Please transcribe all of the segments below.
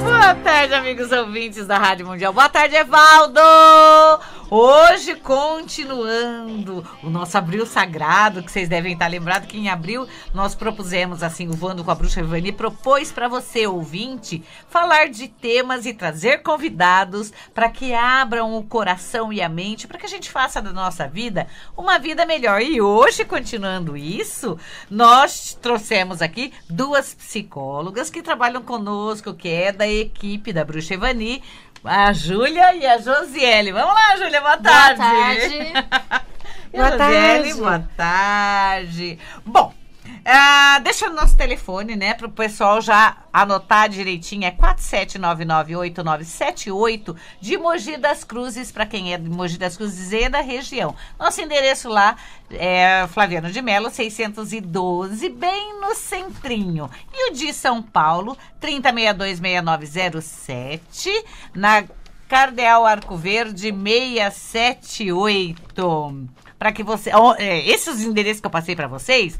Boa tarde, amigos ouvintes da Rádio Mundial. Boa tarde, Evaldo! Hoje, continuando o nosso Abril Sagrado, que vocês devem estar lembrados que em abril nós propusemos, assim, o Voando com a Bruxa Ivani propôs para você, ouvinte, falar de temas e trazer convidados para que abram o coração e a mente, para que a gente faça da nossa vida uma vida melhor. E hoje, continuando isso, nós trouxemos aqui duas psicólogas que trabalham conosco, que é da equipe da Bruxa Ivani, a Júlia e a Josiele. Vamos lá, Júlia, boa tarde. Boa tarde. Boa Josiele, boa tarde. Bom, deixa o nosso telefone, né, para o pessoal já anotar direitinho. É 47998978 de Mogi das Cruzes, para quem é de Mogi das Cruzes e da região. Nosso endereço lá é Flaviano de Melo, 612, bem no centrinho. E o de São Paulo, 30626907, na Cardeal Arco Verde 678. Para que você, esses endereços que eu passei para vocês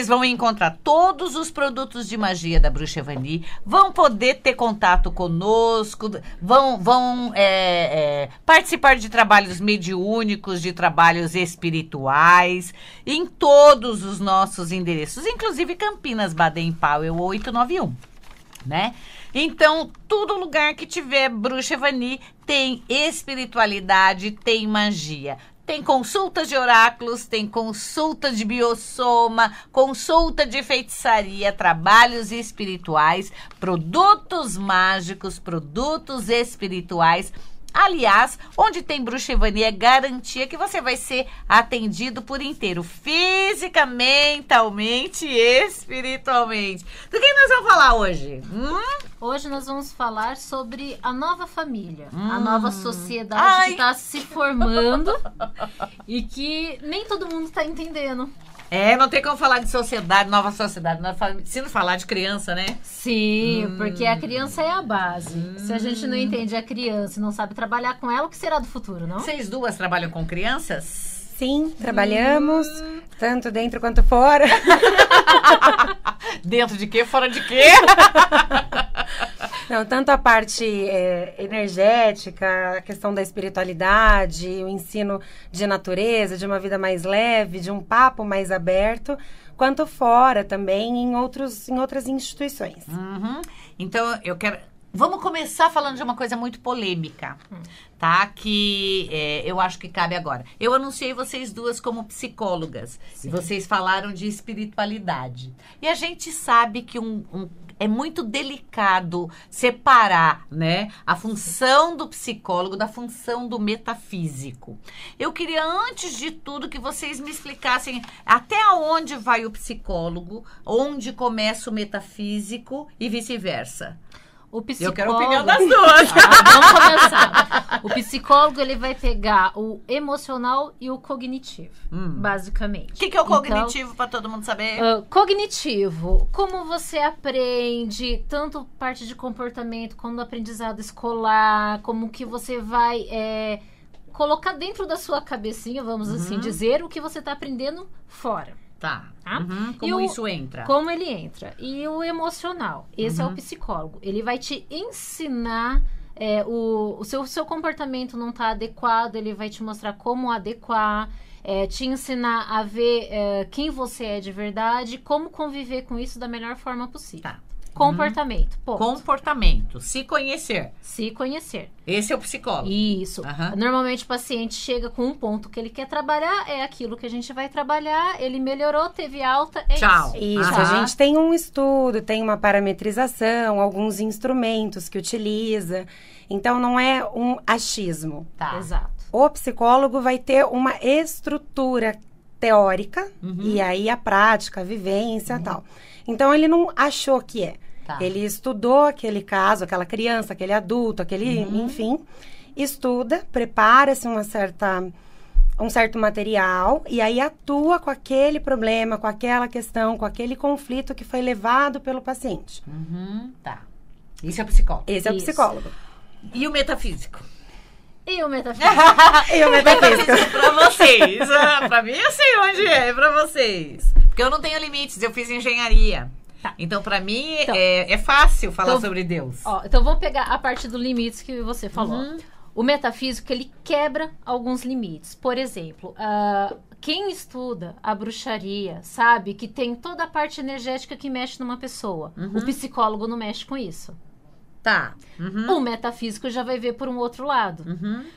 vão encontrar todos os produtos de magia da Bruxa Ivani, vão poder ter contato conosco, vão participar de trabalhos mediúnicos, de trabalhos espirituais, em todos os nossos endereços, inclusive Campinas, Baden-Powell 891, né? Então, todo lugar que tiver Bruxa Ivani tem espiritualidade, tem magia. Tem consultas de oráculos, tem consulta de biossoma, consulta de feitiçaria, trabalhos espirituais, produtos mágicos, produtos espirituais. Aliás, onde tem Bruxa Ivani é garantia que você vai ser atendido por inteiro, física, mentalmente e espiritualmente. Do que nós vamos falar hoje? Hoje nós vamos falar sobre a nova família, a nova sociedade que está se formando e que nem todo mundo está entendendo. Não tem como falar de sociedade, nova sociedade, se não falar de criança, né? Sim, porque a criança é a base. Se a gente não entende a criança e não sabe trabalhar com ela, o que será do futuro, não? Vocês duas trabalham com crianças? Sim, trabalhamos, tanto dentro quanto fora. Dentro de quê? Fora de quê? Não, tanto a parte energética, a questão da espiritualidade, o ensino de natureza, de uma vida mais leve, de um papo mais aberto, quanto fora também em outras instituições. Então, vamos começar falando de uma coisa muito polêmica, tá? Que eu acho que cabe agora. Eu anunciei vocês duas como psicólogas. Sim. E vocês falaram de espiritualidade. E a gente sabe que é muito delicado separar, né, a função do psicólogo da função do metafísico. Eu queria, antes de tudo, que vocês me explicassem até onde vai o psicólogo, onde começa o metafísico e vice-versa. Eu quero a opinião das duas. Vamos começar. O psicólogo, ele vai pegar o emocional e o cognitivo, basicamente. O que é o cognitivo, para todo mundo saber? Cognitivo, como você aprende, tanto parte de comportamento, como do aprendizado escolar, como que você vai colocar dentro da sua cabecinha, vamos assim dizer, o que você está aprendendo fora. Tá. Como isso entra? Como ele entra. E o emocional. Esse é o psicólogo. Ele vai te ensinar. O seu comportamento não está adequado. Ele vai te mostrar como adequar. Te ensinar a ver quem você é de verdade. Como conviver com isso da melhor forma possível. Tá. Comportamento. Ponto. Comportamento. Se conhecer. Se conhecer. Esse é o psicólogo. Isso. Normalmente o paciente chega com um ponto que ele quer trabalhar, é aquilo que a gente vai trabalhar, ele melhorou, teve alta, Tchau. Isso, a gente tem um estudo, tem uma parametrização, alguns instrumentos que utiliza. Então, não é um achismo. Tá. Exato. O psicólogo vai ter uma estrutura teórica, e aí a prática, a vivência e tal. Então, ele não achou que é. Tá. Ele estudou aquele caso, aquela criança, aquele adulto, enfim, estuda, prepara-se um certo material e aí atua com aquele problema, com aquela questão, com aquele conflito que foi levado pelo paciente. Tá. Esse é o psicólogo. Esse é o psicólogo. E o metafísico? E o metafísico? E o metafísico? Pra vocês. Pra mim, eu sei onde é pra vocês. Porque eu não tenho limites, eu fiz engenharia. Tá. Então, pra mim, Então, é fácil falar sobre Deus. Ó, então, vamos pegar a parte do limites que você falou. O metafísico, ele quebra alguns limites. Por exemplo, quem estuda a bruxaria sabe que tem toda a parte energética que mexe numa pessoa. O psicólogo não mexe com isso. Tá. O metafísico já vai ver por um outro lado.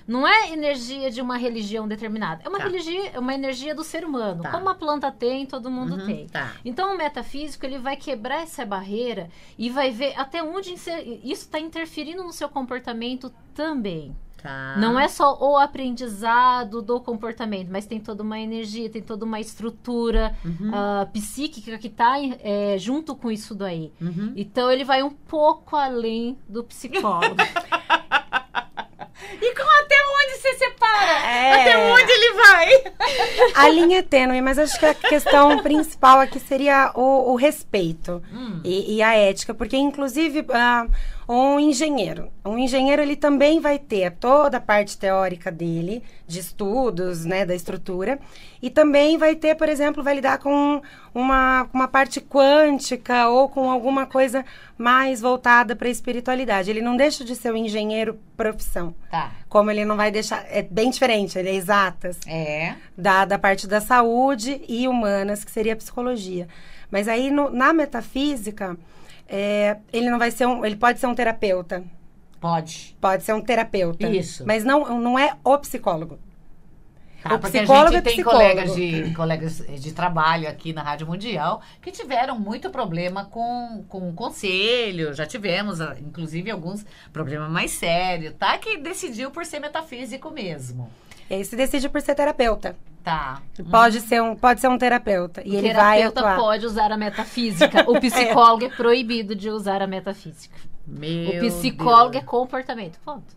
Não é energia de uma religião determinada. É uma religião, é uma energia do ser humano. Tá. Como a planta tem, todo mundo tem. Tá. Então, o metafísico, ele vai quebrar essa barreira e vai ver até onde isso está interferindo no seu comportamento também. Tá. Não é só o aprendizado do comportamento, mas tem toda uma energia, tem toda uma estrutura psíquica que está junto com isso daí. Então, ele vai um pouco além do psicólogo. E até onde você separa? Até onde ele vai? A linha é tênue, mas acho que a questão principal aqui seria o respeito e a ética, porque inclusive um engenheiro, ele também vai ter toda a parte teórica dele, de estudos, né, da estrutura, e também vai ter, por exemplo, vai lidar com uma parte quântica ou com alguma coisa mais voltada para a espiritualidade. Ele não deixa de ser um engenheiro profissão. Tá. Como ele não vai deixar... É bem diferente, ele é exatas. Da parte da saúde e humanas, que seria a psicologia. Mas aí, na metafísica, ele não vai ser ele pode ser um terapeuta. Pode ser um terapeuta. Isso. Mas não é o psicólogo. O psicólogo a gente tem colegas de trabalho aqui na Rádio Mundial que tiveram muito problema com conselho. Já tivemos, inclusive, alguns problemas mais sérios, tá? Que decidiu por ser metafísico mesmo. E aí se decide por ser terapeuta. Tá. Pode ser um terapeuta. E ele vai atuar. O terapeuta pode usar a metafísica. O psicólogo é proibido de usar a metafísica. O psicólogo é comportamento. Ponto.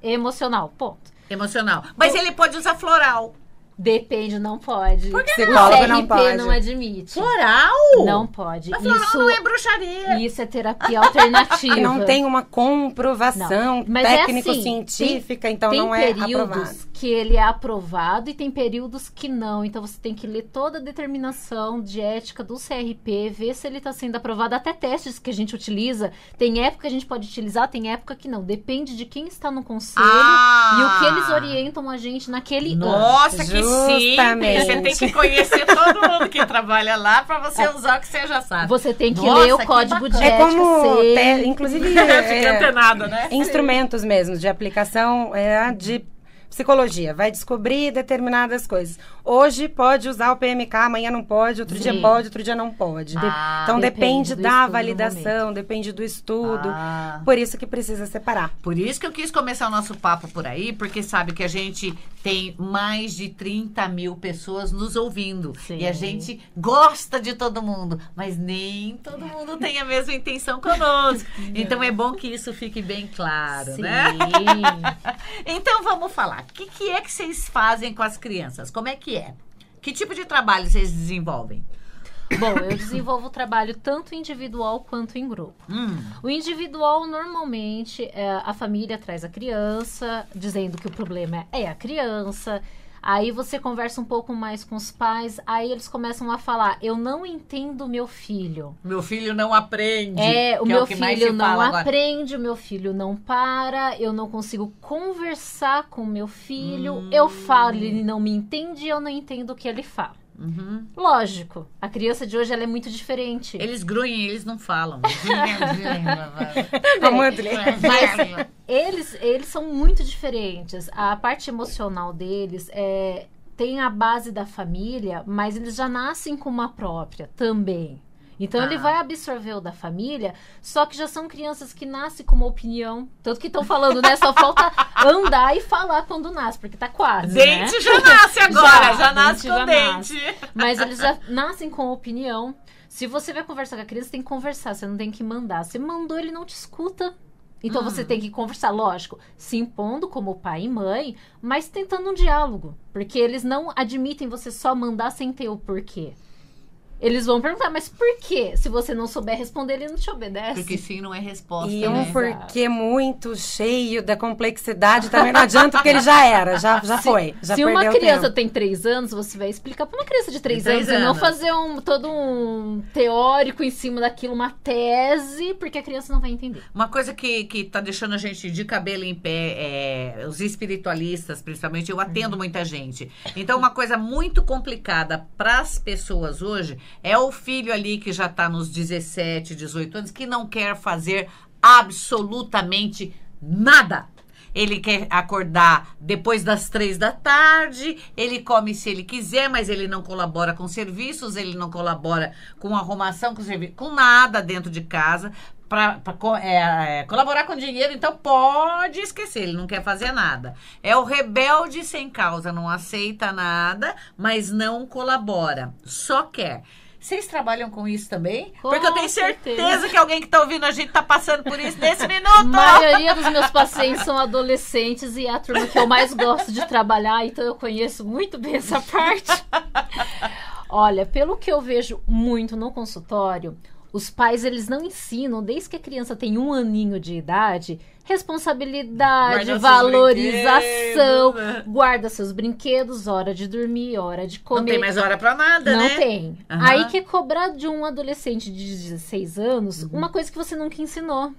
Emocional. Ponto. Emocional. Mas ele pode usar floral. Depende, não pode. Por que psicólogo não pode? O CRP não admite. Floral? Não pode. Mas floral não é bruxaria. Isso é terapia alternativa. Que não tem uma comprovação técnico-científica, então não é aprovado. Tem períodos que ele é aprovado e tem períodos que não. Então, você tem que ler toda a determinação de ética do CRP, ver se ele está sendo aprovado. Até testes que a gente utiliza. Tem época que a gente pode utilizar, tem época que não. Depende de quem está no conselho e o que eles orientam a gente naquele ano. Nossa, que simples. Você tem que conhecer todo mundo que trabalha lá para você usar o que você já sabe. Você tem que ler o código de ética. É como, inclusive, fica antenado, né? Instrumentos mesmo de aplicação de psicologia. Vai descobrir determinadas coisas. Hoje pode usar o PMK, amanhã não pode, outro dia pode, outro dia não pode. Então depende da validação, depende do estudo. Por isso que precisa separar. Por isso que eu quis começar o nosso papo por aí, porque sabe que a gente tem mais de 30 mil pessoas nos ouvindo. Sim. E a gente gosta de todo mundo, mas nem todo mundo tem a mesma intenção conosco. Então é bom que isso fique bem claro, né? Então vamos falar. O que é que vocês fazem com as crianças? Como é que é? Que tipo de trabalho vocês desenvolvem? Bom, eu desenvolvo trabalho tanto individual quanto em grupo. O individual, normalmente, a família traz a criança, dizendo que o problema é a criança. Aí você conversa um pouco mais com os pais, aí eles começam a falar, eu não entendo meu filho. Meu filho não aprende. O meu filho não aprende, o meu filho não para, eu não consigo conversar com o meu filho, eu falo, ele não me entende e eu não entendo o que ele fala. Lógico, a criança de hoje ela é muito diferente. Eles grunhem, eles não falam. Mas eles são muito diferentes. A parte emocional deles tem a base da família, mas eles já nascem com uma própria também. Então, ele vai absorver o da família, só que já são crianças que nascem com uma opinião. Tanto que estão falando, né? Só falta andar e falar quando nasce, porque tá quase, dente, né? Já nasce agora, já nasce com dente. Mas eles já nascem com opinião. Se você vai conversar com a criança, tem que conversar, você não tem que mandar. Você mandou, ele não te escuta. Então, você tem que conversar, lógico, se impondo como pai e mãe, mas tentando um diálogo. Porque eles não admitem você só mandar sem ter o porquê. Eles vão perguntar, mas por quê? Se você não souber responder, ele não te obedece. Porque sim não é resposta, E né? um porquê muito cheio da complexidade também não adianta, porque ele já era, já foi. Já Se perdeu uma o criança tempo. tem 3 anos, você vai explicar pra uma criança de 3 De 3 anos e não anos. fazer todo um teórico em cima daquilo, uma tese, porque a criança não vai entender. Uma coisa que tá deixando a gente de cabelo em pé é os espiritualistas, principalmente. Eu atendo muita gente. Então, uma coisa muito complicada para as pessoas hoje é o filho ali que já tá nos 17, 18 anos, que não quer fazer absolutamente nada. Ele quer acordar depois das 3 da tarde, ele come se ele quiser, mas ele não colabora com serviços, ele não colabora com arrumação, com nada dentro de casa. Para colaborar com dinheiro, então pode esquecer, ele não quer fazer nada. É o rebelde sem causa, não aceita nada, mas não colabora, só quer. Vocês trabalham com isso também? Com Porque eu tenho certeza. certeza que alguém que está ouvindo a gente está passando por isso nesse A minuto. maioria dos meus pacientes são adolescentes e é a turma que eu mais gosto de trabalhar, então eu conheço muito bem essa parte. Olha, pelo que eu vejo muito no consultório, os pais, eles não ensinam, desde que a criança tem 1 aninho de idade, responsabilidade, Guarda seus valorização, brinquedos, né? guarda seus brinquedos, hora de dormir, hora de comer. Não tem mais hora para nada, Não né? tem. Aham. Aí quer cobrar de um adolescente de 16 anos uma coisa que você nunca ensinou.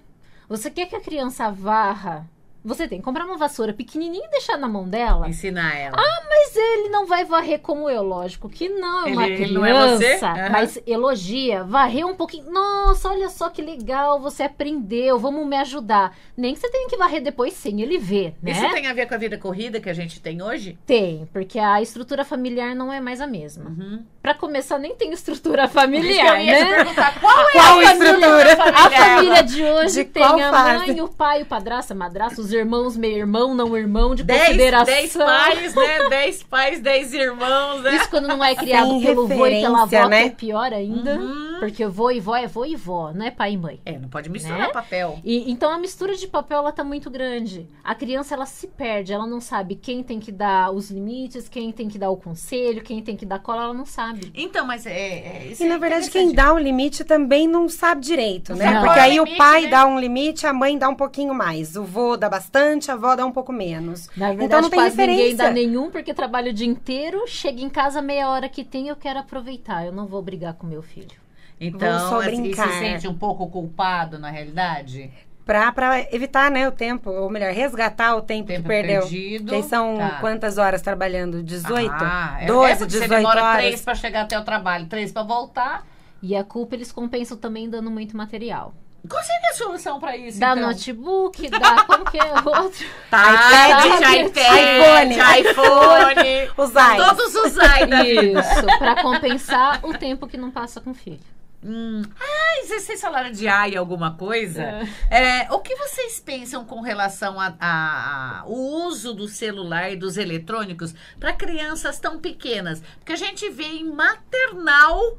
Você quer que a criança varra? Você tem que comprar uma vassoura pequenininha e deixar na mão dela. Ensinar ela. Mas ele não vai varrer como eu, lógico que não, é uma Ele criança, não é você? Aham. mas elogia, varrer um pouquinho. Nossa, olha só que legal, você aprendeu, vamos me ajudar. Nem que você tenha que varrer depois sem ele ver, né? Isso tem a ver com a vida corrida que a gente tem hoje? Tem, porque a estrutura familiar não é mais a mesma. Uhum. Pra começar, nem tem estrutura Isso que familiar, eu ia te né? perguntar, qual é Qual a estrutura? A família de hoje De tem qual a fase? mãe, o pai, o padrasto, a madrasta, os irmãos, meio irmão, não irmão, de 10 consideração. pais, né? 10 pais, 10 irmãos, né? Isso quando não é criado Sem pelo vô e pela avó, referência, né? que é pior ainda. Uhum. Porque vô e vó é vô e vó, não é pai e mãe. É, não pode misturar Né? papel. Então a mistura de papel, ela tá muito grande. A criança, ela se perde, ela não sabe quem tem que dar os limites, quem tem que dar o conselho, quem tem que dar cola, ela não sabe. Então, mas isso E na verdade quem dá o limite também não sabe direito, né? Não. Porque aí Qual é o o pai limite, né? dá um limite, a mãe dá um pouquinho mais. O vô dá bastante, a avó dá um pouco menos. Na verdade, Então não tem quase ninguém referência. dá nenhum, porque trabalha o dia inteiro, chega em casa, meia hora que tem, eu quero aproveitar. Eu não vou brigar com meu filho. Então, Vou só e brincar. se sente um pouco culpado, na realidade? Pra evitar, né, o tempo, ou melhor, resgatar o tempo, Tempo que perdeu. perdido. Que são Tá. quantas horas trabalhando? 18? Ah, 12, porque 18 você demora horas? 3 para chegar até o trabalho, 3 para voltar. E a culpa eles compensam também dando muito material. Qual seria a solução para isso, Dá então? notebook, dá como que é outro. iPhone, Os iPhones. todos os iPhones da vida. Isso, pra compensar o tempo que não passa com o filho. Vocês falaram de AI alguma coisa? O que vocês pensam com relação o uso do celular e dos eletrônicos para crianças tão pequenas? Porque a gente vê em maternal,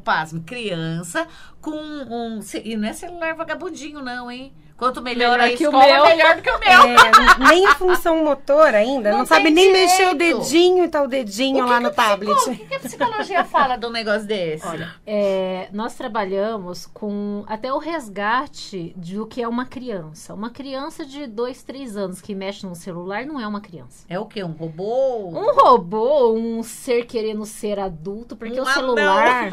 pasme, criança com e não é celular vagabundinho não, hein? Quanto melhor Melhor a que o escola, meu. melhor do que o meu. Nem a função motor ainda. Não sabe tem nem direito. mexer o dedinho e tá o dedinho lá no tablet. O que a psicologia fala de um negócio desse? Olha, nós trabalhamos com até o resgate do que é uma criança. Uma criança de 2, 3 anos que mexe no celular não é uma criança. É o quê? Um robô? Um robô, um ser querendo ser adulto, porque Um o celular,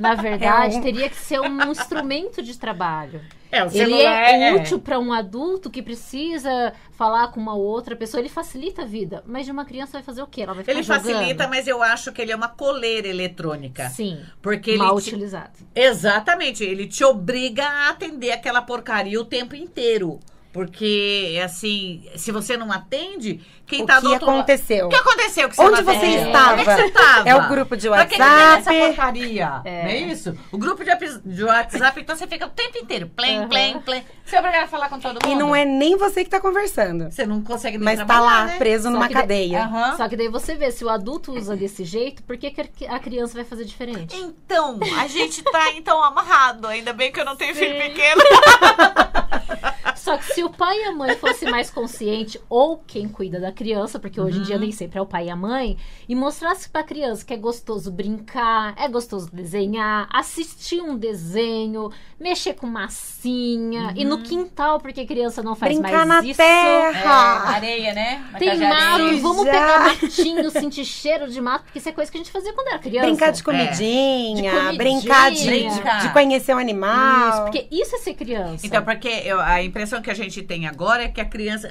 na verdade, É um- teria que ser um instrumento de trabalho. O Ele celular é útil para um adulto que precisa falar com uma outra pessoa. Ele facilita a vida. Mas de uma criança vai fazer o quê? Ela vai ficar Ele jogando? facilita, mas eu acho que ele é uma coleira eletrônica. Sim, Porque ele mal te- utilizado. Exatamente, ele te obriga a atender aquela porcaria o tempo inteiro. Porque, assim, se você não atende, quem O tá que do outro lado... aconteceu? O que aconteceu que você Onde não você atendeu? estava? Onde é que você estava? É o grupo de Pra que que tem essa WhatsApp. porcaria? Não é isso? O grupo de WhatsApp, então você fica o tempo inteiro. Plém, Uhum. plém, plém. Você é obrigado a falar com todo mundo. E não é nem você que tá conversando. Você não consegue nem Mas tá trabalhar, lá, né? preso Só numa que daí- cadeia. Aham. Só que daí você vê, se o adulto usa desse jeito, por que que a criança vai fazer diferente? Então, a gente tá amarrado. Ainda bem que eu não tenho filho Sim. pequeno. Só que se o pai e a mãe fossem mais conscientes, ou quem cuida da criança, porque hoje em dia nem sempre é o pai e a mãe, e mostrasse pra criança que é gostoso brincar, é gostoso desenhar, assistir um desenho, mexer com massinha, e no quintal, porque criança não faz Brincar mais na isso. terra. Areia, né? Uma Tem casa de areia. mato, vamos Já. pegar matinho, sentir cheiro de mato, porque isso é coisa que a gente fazia quando era criança. Brincar de comidinha, De comidinha. brincar Brincar. de conhecer o animal. Isso, porque isso é ser criança. Então, porque a impressão que a gente tem agora é que a criança...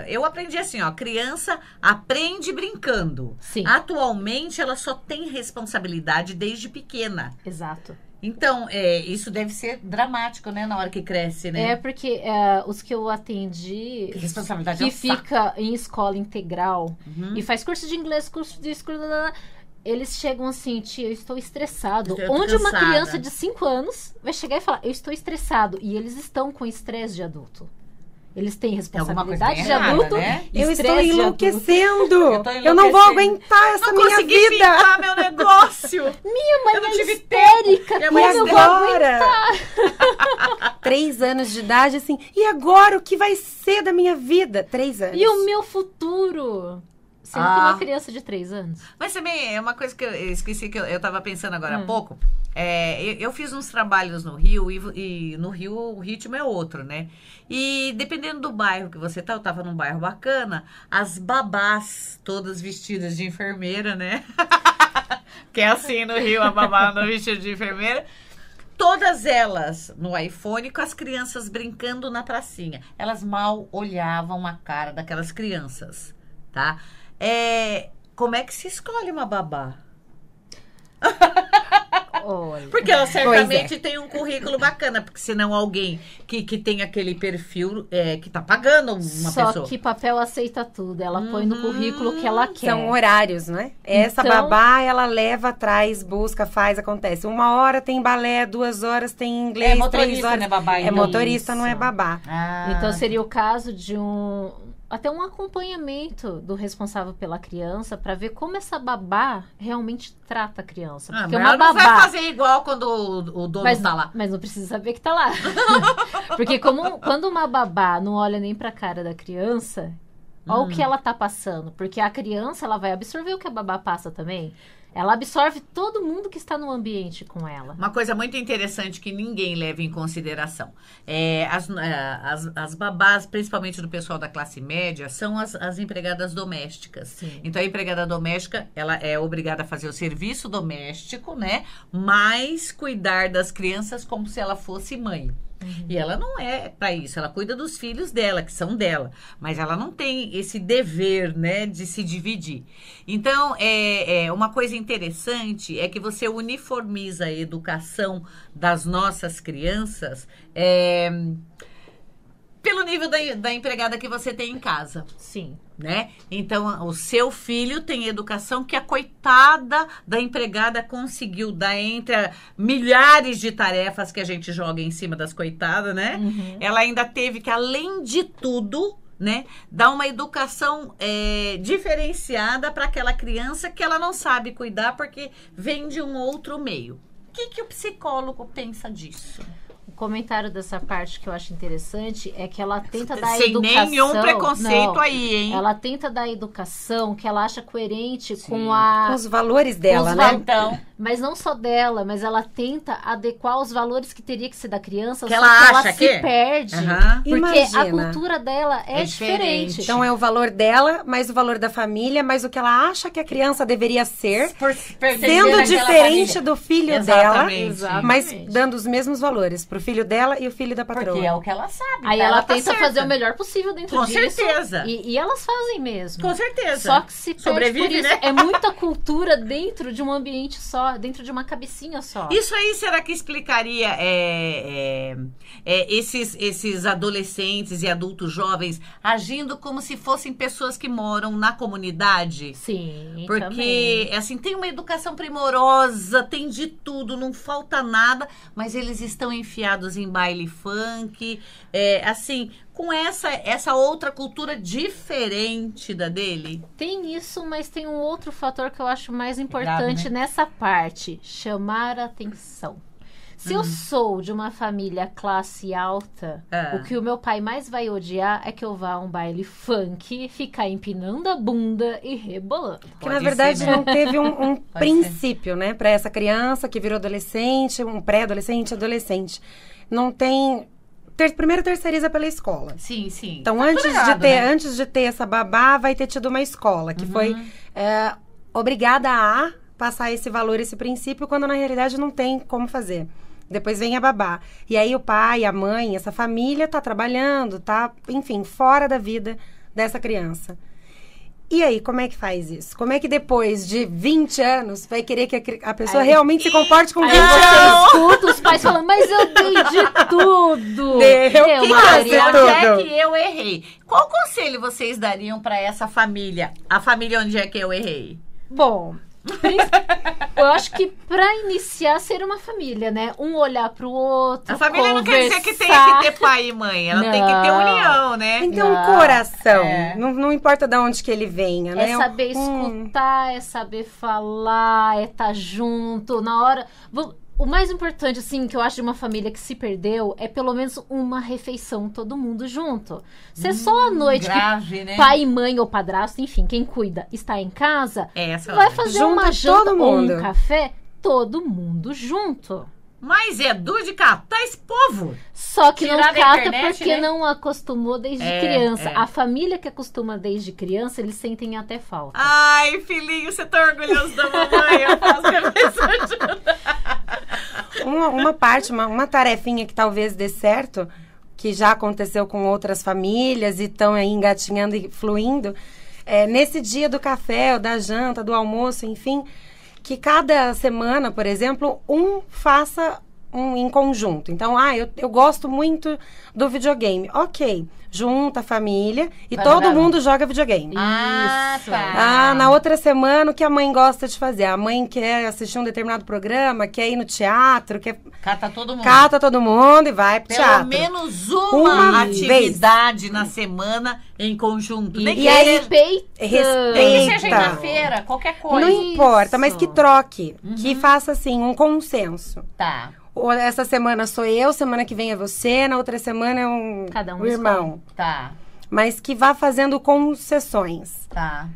eu aprendi assim, ó. Criança aprende brincando. Sim. Atualmente, ela só tem responsabilidade desde pequena. Exato. Então, isso deve ser dramático, né? Na hora que cresce, né? É porque os que eu atendi, Que responsabilidade que é um saco. fica em escola integral e faz curso de inglês, curso de escola, eles chegam assim, tia, eu estou estressado. Eu tô Onde uma cansada. criança de 5 anos vai chegar e falar, eu estou estressado. E eles estão com estresse de adulto. Eles têm alguma coisa responsabilidade de errada, adulto. né? Eu estresse estou de adulto. enlouquecendo. Eu não vou enlouquecendo. aguentar essa Não minha consegui vida. pintar meu negócio. Minha mãe Eu não é tive histérica. tempo. Como Minha eu mãe vou agora? aguentar? 3 anos de idade, assim. E agora, o que vai ser da minha vida? 3 anos. E o meu futuro? Sendo que uma criança de 3 anos. Mas também é uma coisa que eu esqueci, que eu tava pensando agora há pouco. Eu fiz uns trabalhos no Rio e no Rio o ritmo é outro, né? E dependendo do bairro que você tá, eu tava num bairro bacana, as babás todas vestidas de enfermeira, né? Que é assim no Rio, a babá no vestido de enfermeira. Todas elas no iPhone com as crianças brincando na pracinha. Elas mal olhavam a cara daquelas crianças, tá? Como é que se escolhe uma babá? Olha. Porque ela certamente tem um currículo bacana, porque senão alguém que tem aquele perfil que tá pagando uma Só pessoa. que papel aceita tudo. Ela põe no currículo que ela quer. São horários, né? Essa Então- babá, ela leva atrás, busca, faz, acontece. 1 hora tem balé, 2 horas tem inglês, É motorista, 3 horas... né, babá? É motorista, não é Isso. babá. Então seria o caso de até um acompanhamento do responsável pela criança para ver como essa babá realmente trata a criança. Mas Porque ela uma não vai babá. fazer igual quando o dono tá lá. Mas não precisa saber que tá lá. Porque quando uma babá não olha nem pra cara da criança, olha o que ela tá passando. Porque a criança, ela vai absorver o que a babá passa também. Ela absorve todo mundo que está no ambiente com ela. Uma coisa muito interessante que ninguém leva em consideração. As babás, principalmente do pessoal da classe média, são as empregadas domésticas. Sim. Então, a empregada doméstica, ela é obrigada a fazer o serviço doméstico, né? Mas cuidar das crianças como se ela fosse mãe. E ela não é para isso, ela cuida dos filhos dela, que são dela, mas ela não tem esse dever, né, de se dividir. Então, uma coisa interessante é que você uniformiza a educação das nossas crianças pelo nível da empregada que você tem em casa. Sim. Né? Então, o seu filho tem educação que a coitada da empregada conseguiu dar entre milhares de tarefas que a gente joga em cima das coitadas, né? Ela ainda teve que, além de tudo, né, dar uma educação diferenciada para aquela criança que ela não sabe cuidar porque vem de um outro meio. O que o psicólogo pensa disso? O comentário dessa parte que eu acho interessante é que ela tenta dar Sem educação... nenhum preconceito Não, aí, hein? Ela tenta dar educação que ela acha coerente Sim. com Com os valores dela, os né? Então, Mas não só dela, mas ela tenta adequar os valores que teria que ser da criança, Que só ela que ela acha se que- perde. Aham. Porque Imagina. a cultura dela é diferente. Então é o valor dela, mais o valor da família, mais o que ela acha que a criança deveria ser, sendo diferente do filho Exatamente. dela, mas dando os mesmos valores pro filho dela e o filho da patroa. Porque é o que ela sabe. Aí tá? ela tá tenta certa. fazer o melhor possível dentro Com disso. certeza. E elas fazem mesmo. Com certeza. Só que se perde Sobrevive, por isso. né? É muita cultura dentro de um ambiente só, dentro de uma cabecinha só. Isso aí, será que explicaria esses adolescentes e adultos jovens agindo como se fossem pessoas que moram na comunidade? Sim, Porque, também. assim, tem uma educação primorosa, tem de tudo, não falta nada, mas eles estão enfiados em baile funk, assim, com essa outra cultura diferente da dele. Tem isso, mas tem um outro fator que eu acho mais importante grave, né? nessa parte. Chamar a atenção. Se eu sou de uma família classe alta, o que o meu pai mais vai odiar é que eu vá a um baile funk, ficar empinando a bunda e rebolando. Que na verdade não teve um princípio, né? Pra essa criança que virou adolescente, um pré-adolescente, adolescente. Não tem... Primeiro terceiriza pela escola. Sim, sim. Então, Tá tudo errado, né? antes de ter essa babá, vai ter tido uma escola que foi obrigada a passar esse valor, esse princípio, quando na realidade não tem como fazer. Depois vem a babá. E aí o pai, a mãe, essa família tá trabalhando, tá, enfim, fora da vida dessa criança. E aí, como é que faz isso? Como é que depois de 20 anos vai querer que a pessoa realmente se comporte com 20 Aí anos? você escuta os pais falando, mas eu dei de tudo. Deu Onde é tudo. que eu errei? Qual conselho vocês dariam pra essa família? A família onde é que eu errei? Bom, eu acho que pra iniciar, ser uma família, né? Um olhar pro outro, A família não quer dizer que tem conversar. que ter pai e mãe. Ela tem que ter união, né? Tem que ter um Não. coração. É. Não importa de onde que ele venha, né? É saber escutar, é saber falar, é estar junto. Na hora... O mais importante, assim, que eu acho de uma família que se perdeu é pelo menos uma refeição, todo mundo junto. Se é só a noite grave, que né? pai, mãe ou padrasto, enfim, quem cuida, está em casa, Essa vai hora. fazer Junta uma janta todo ou mundo. um café, todo mundo junto. Mas é duro de catar esse povo. Só que não Tirar da cata internet, porque né? não acostumou desde criança. A família que acostuma desde criança, eles sentem até falta. Ai, filhinho, você tá orgulhoso da mamãe? Eu faço cabeça ajuda. Uma parte, uma tarefinha que talvez dê certo, que já aconteceu com outras famílias e estão aí engatinhando e fluindo, nesse dia do café, ou da janta, do almoço, enfim, que cada semana, por exemplo, faça em conjunto. Então, eu gosto muito do videogame. Ok, junta a família e Vai todo jogar mundo joga videogame. Ah, tá. Na outra semana, o que a mãe gosta de fazer? A mãe quer assistir um determinado programa, quer ir no teatro, quer... Cata todo mundo. Cata todo mundo e vai pro Pelo teatro. menos Uma uma atividade na semana em conjunto. Nem E que aí, seja- respeita. nem que seja na feira, qualquer coisa. Não importa, mas que troque. Uhum. Que faça, assim, um consenso. Tá. Ou essa semana sou eu, semana que vem é você, na outra semana é Cada um o irmão. Tá. Mas que vá fazendo concessões. Tá.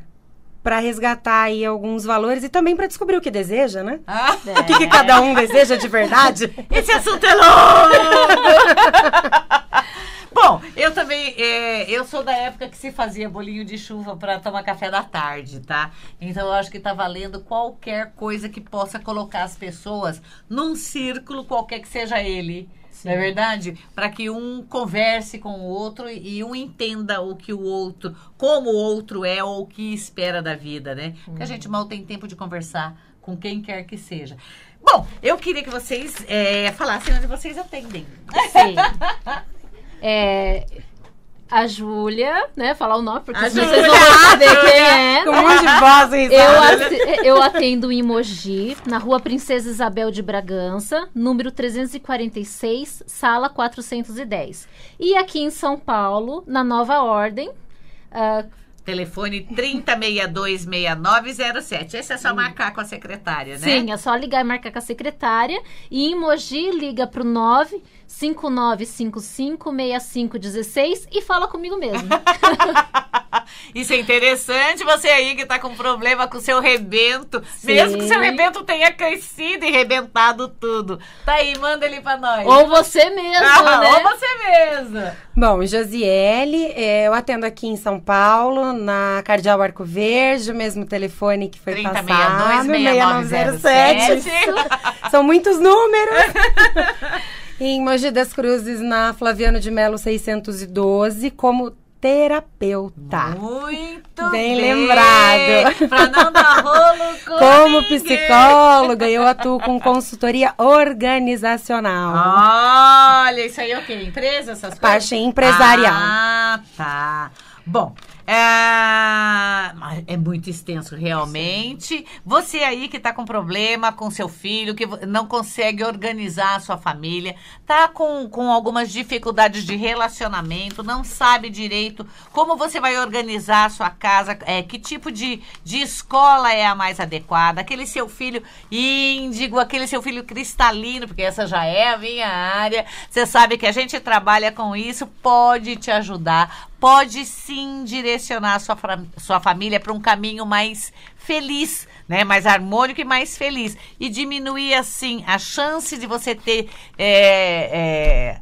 Pra resgatar aí alguns valores e também pra descobrir o que deseja, né? Ah, O que cada um deseja de verdade. esse assunto é longo! Bom, eu também, eu sou da época que se fazia bolinho de chuva para tomar café da tarde, tá? Então eu acho que tá valendo qualquer coisa que possa colocar as pessoas num círculo, qualquer que seja ele. Não é verdade? Para que um converse com o outro e um entenda o que o outro, como o outro é ou o que espera da vida, né? Porque a gente mal tem tempo de conversar com quem quer que seja. Bom, eu queria que vocês falassem onde vocês atendem. Sim. A Júlia, né? Falar o nome, porque A vocês Júlia. não vão saber quem é. Com um monte de voz e risada. Eu atendo em Mogi, na rua Princesa Isabel de Bragança, número 346, sala 410. E aqui em São Paulo, na Nova Ordem, Telefone 30626907. Esse é só marcar com a secretária, né? sim, é só ligar e marcar com a secretária. E em Mogi, liga pro 959556516 e fala comigo mesmo. Isso é interessante, você aí que tá com problema com o seu rebento, Sim. mesmo que seu rebento tenha crescido e rebentado tudo. Tá aí, manda ele pra nós. Ou você mesmo, né? Ou você mesmo. Bom, Josiele, eu atendo aqui em São Paulo, na Cardeal Arco Verde, o mesmo telefone que foi 30626907. São muitos números. Em Mogi das Cruzes, na Flaviano de Melo 612, como terapeuta. Muito Bem lembrado. Pra não dar rolo com Como ninguém. psicóloga, eu atuo com consultoria organizacional. Olha, isso aí é o quê? Empresa, essas coisas? Parte empresarial. Ah, tá. Bom, É muito extenso, realmente. Você aí que tá com problema com seu filho, que não consegue organizar a sua família, tá com algumas dificuldades de relacionamento, não sabe direito como você vai organizar a sua casa, que tipo de escola é a mais adequada, aquele seu filho índigo, aquele seu filho cristalino, porque essa já é a minha área. Você sabe que a gente trabalha com isso, pode te ajudar, pode sim direcionar a sua família para um caminho mais feliz, né? Mais harmônico e mais feliz. E diminuir, assim, a chance de você ter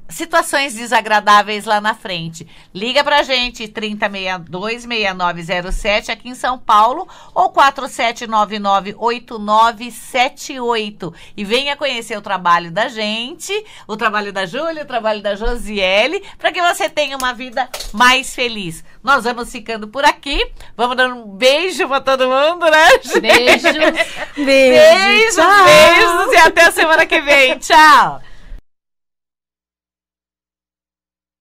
situações desagradáveis lá na frente. Liga pra gente, 3062-6907, aqui em São Paulo, ou 4799-8978. E venha conhecer o trabalho da gente, o trabalho da Júlia, o trabalho da Josiele, para que você tenha uma vida mais feliz. Nós vamos ficando por aqui. Vamos dando um beijo pra todo mundo, né? Beijos. Beijos, beijos e até a semana que vem. Tchau.